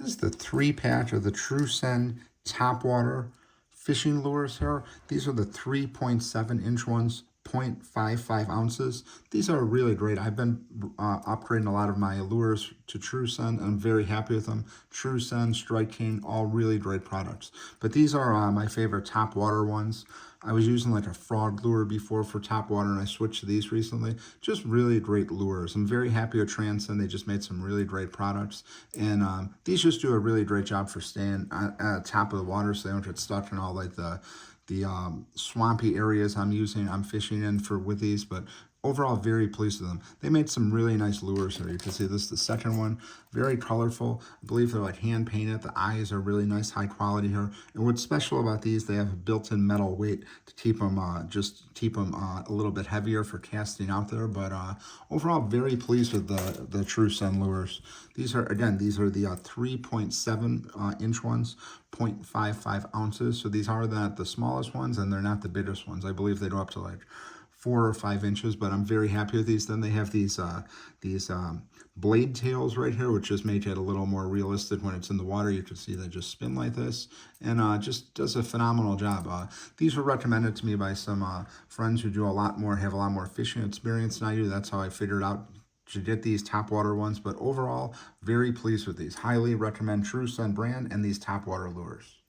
This is the 3-pack of the TRUSCEND Topwater fishing lures here. These are the 3.7-inch ones, 0.55 ounces. These are really great. I've been upgrading a lot of my lures to TRUSCEND. I'm very happy with them. TRUSCEND, Strike King, all really great products. But these are my favorite Topwater ones. I was using like a frog lure before for Topwater, and I switched to these recently. Just really great lures. I'm very happy with TRUSCEND. They just made some really great products. And these just do a really great job for staying at the top of the water so they don't get stuck in all like the swampy areas I'm fishing in with these. But overall, very pleased with them. They made some really nice lures here. You can see this is the second one. Very colorful. I believe they're like hand painted. The eyes are really nice, high quality here. And what's special about these, they have a built-in metal weight to keep them a little bit heavier for casting out there. But overall, very pleased with the TRUSCEND lures. These are the 3.7-inch ones, 0.55 ounces. So these are not the smallest ones, and they're not the biggest ones. I believe they go up to like 4 or 5 inches, but I'm very happy with these. Then they have these blade tails right here, which just make it a little more realistic when it's in the water. You can see they just spin like this, and just does a phenomenal job. These were recommended to me by some friends who have a lot more fishing experience than I do. That's how I figured out to get these Topwater ones. But overall, very pleased with these. Highly recommend TRUSCEND brand and these Topwater lures.